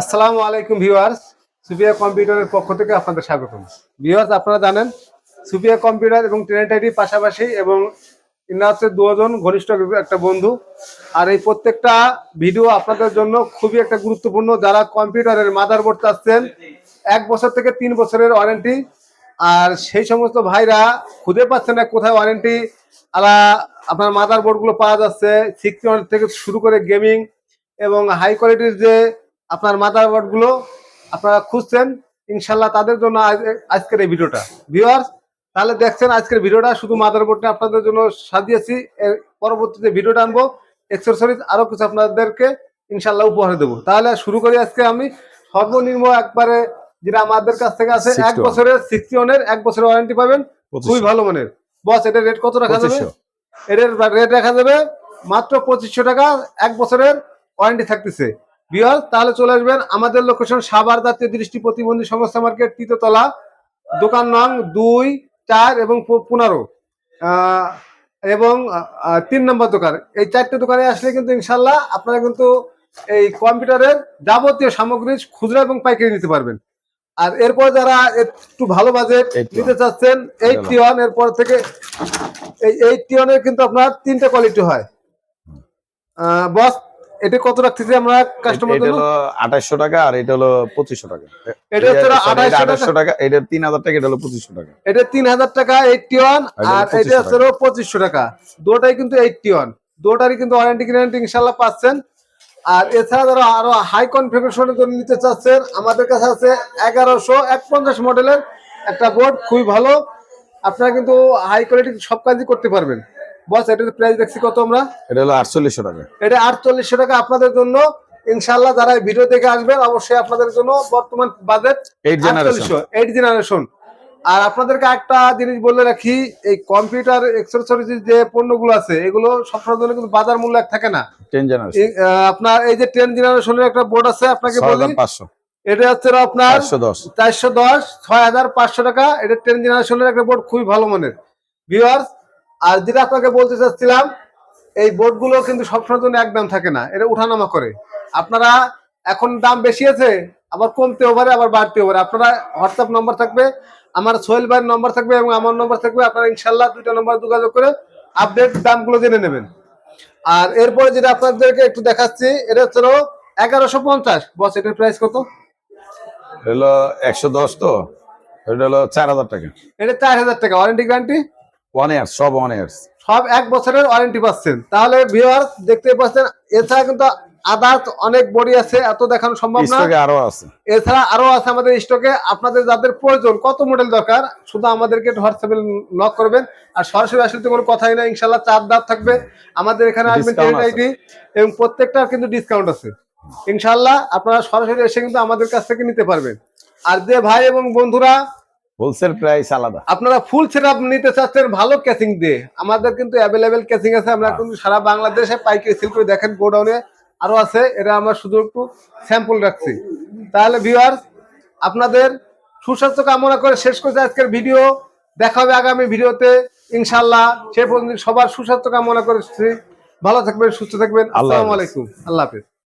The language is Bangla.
আসসালামু আলাইকুম ভিউয়ার্স, সুফিয়া কম্পিউটারের পক্ষ থেকে আপনাদের স্বাগতম। ভিউয়ার্স, আপনারা জানেন সুফিয়া কম্পিউটার এবং ট্রেনিটাইটি পাশাপাশি এবং ইনারা হচ্ছে দুজন ঘনিষ্ঠ একটা বন্ধু। আর এই প্রত্যেকটা ভিডিও আপনাদের জন্য খুবই একটা গুরুত্বপূর্ণ। যারা কম্পিউটারের মাদারবোর্ড চাচ্ছেন 1 বছর থেকে 3 বছরের ওয়ারেন্টি, আর সেই সমস্ত ভাইরা খুঁজে পাচ্ছেন না কোথায় ওয়ারেন্টি আপনার মাদারবোর্ডগুলো পাওয়া যাচ্ছে। 61 থেকে শুরু করে গেমিং এবং হাই কোয়ালিটির যে আপনার মাদারবোর্ড গুলো আপনারা খুঁজছেন, ইনশাল্লাহ তাদের জন্য আজকের এই ভিডিওটা। ভিউয়ার্স, তাহলে দেখছেন আজকের ভিডিওটা শুধু মাদারবোর্ডটা আপনাদের জন্য সাজিয়েছি। এর পরবর্তীতে ভিডিওটা আনবো এক্সেসরিজ আরো কিছু আপনাদেরকে ইনশাল্লাহ উপহার দেবো। তাহলে শুরু করি। আজকে আমি সর্বনিম্ন একবারে যেটা আমাদের কাছ থেকে আছে 1 বছরের 61-এর 1 বছরের ওয়ারেন্টি পাবেন, খুবই ভালো মানের। বস, এটার রেট কত রাখা যাবে? এটার রেট রাখা যাবে মাত্র 2500 টাকা। 1 বছরের ওয়ারেন্টি থাকতেছে। ভিউয়ার্স, তাহলে চলে আসবেন আমাদের লোকেশন সাভার জাতীয় দৃষ্টি প্রতিবন্ধী সংস্থা মার্কেট, তৃতীয়তলা, দোকান নং 2, 4 এবং 15 এবং 3 নম্বর দোকান। এই 4টে দোকানে আসলে কিন্তু ইনশাল্লাহ আপনারা কিন্তু এই কম্পিউটারের যাবতীয় সামগ্রী খুচরা এবং পাইকারি নিতে পারবেন। আর এরপর যারা একটু ভালো বাজেট নিতে চাচ্ছেন 81, এরপর থেকে এই 81 এর কিন্তু আপনার 3টে কোয়ালিটি হয়। বস, এটা কত রাখতেছি আমরা কাস্টমার জন্য? 2800 টাকা, আর এটা হলো 2500 টাকা। এটা হচ্ছে 2800 টাকা, এটা 3000 টাকা, এটা হলো 2500 টাকা। এটা 3000 টাকা 81, আর এটা হচ্ছে 2500 টাকা। দুটোই কিন্তু 81, দুটোরই কিন্তু ওয়ারেন্টি গ্যারান্টি ইনশাআল্লাহ পাচ্ছেন। আর এছাড়া যারা আরো হাই কনফিগারেশনের জন্য নিতে চাচ্ছেন, আমাদের কাছে আছে 1151 মডেলের একটা বোর্ড, খুবই ভালো। আপনারা কিন্তু হাই কোয়ালিটির সব কাজই করতে পারবেন। বস, এটার প্রাইস দেখছি কত আমরা? এটা হলো 4800 টাকা। এটা 4800 টাকা আপনাদের জন্য ইনশাআল্লাহ। যারা ভিডিও দেখে আসবেন অবশ্যই আপনাদের জন্য বর্তমান বাজেট 8 জেনারেশন। আর আপনাদেরকে একটা জিনিস বলে রাখি, এই কম্পিউটার অ্যাকসেসরিজ যে পণ্যগুলো আছে এগুলো সবসময় জন্য কিন্তু বাজার মূল্য এক থাকে না। 10 জেনারেশন আপনার এই যে 10 জেনারেশনের একটা বোর্ড আছে, আপনাকে বলি 6500, এটা হচ্ছে আপনার 410 6500 টাকা। এটা 10 জেনারেশনের একটা বোর্ড, খুবই ভালো মানের। ভিউয়ার্স, আর যেটা আপনাকে বলতে চাচ্ছিলাম, এই বোর্ডগুলো কিন্তু সবসময় জন্য এক দাম থাকে না, এটা উঠানামা করে। আপনারা এখন দাম বেশি আছে, আবার কমতেও পারে, আবার বাড়তেও পারে। আপনারা হোয়াটসঅ্যাপ নম্বর থাকবে, আমার সোহেল ভাইয়ের নম্বর থাকবে এবং আমার নম্বর থাকবে। আপনারা ইনশাল্লাহ 2টা নম্বর যোগাযোগ করে আপডেট দামগুলো জেনে নেবেন। আর এরপরে যেটা আপনাদেরকে একটু দেখাচ্ছি, এটা হচ্ছে 1150। বস, এটার প্রাইস কত? হলো 110, তো এটা হলো 4000 টাকা। এটা 4000 টাকা। ওয়ারেন্টি গ্যারান্টি 1 ইয়ার, সব 1 ইয়ার, সব 1 বছরের ওয়ারেন্টি পাচ্ছেন। তাহলে ভিউয়ার্স, দেখতে পাচ্ছেন এছাড়া কিন্তু আদার্স অনেক বডি আছে, এত দেখানো সম্ভব না। স্টকে আরো আছে, এছাড়া আরো আছে আমাদের স্টকে। আপনাদের যাদের প্রয়োজন, কত মডেল দরকার, শুধু আমাদেরকে হোয়াটসঅ্যাপে নক করবেন। আর সরাসরি আসলে তো কোনো কথাই না, ইনশাল্লাহ 4 ধাপ থাকবে। আমাদের এখানে আসবেন ট্রেনিটাইটি, এবং প্রত্যেকটার কিন্তু ডিসকাউন্ট আছে ইনশাল্লাহ। আপনারা সরাসরি এসে কিন্তু আমাদের কাছ থেকে নিতে পারবেন। আর যে ভাই এবং বন্ধুরা হোলসেল প্রাইস আলাদা, আপনারা ফুল সেটআপ নিতে চাচ্ছেন ভালো ক্যাচিং দিয়ে, আমাদের কিন্তু অ্যাভেলেবেল ক্যাচিং আছে। আমরা কিন্তু সারা বাংলাদেশে পাইকারি সেল করে, দেখেন গোডাউনে আরো আছে। এটা আমরা শুধু একটু স্যাম্পল রাখছি। তাহলে ভিউয়ার্স, আপনাদের সুস্বাস্থ্য কামনা করে শেষ করতে আজকের ভিডিও। দেখা হবে আগামী ভিডিওতে ইনশাআল্লাহ। সে পর্যন্ত সবার সুস্বাস্থ্য কামনা করছি। ভালো থাকবেন, সুস্থ থাকবেন। আসসালামু আলাইকুম, আল্লাহ হাফেজ।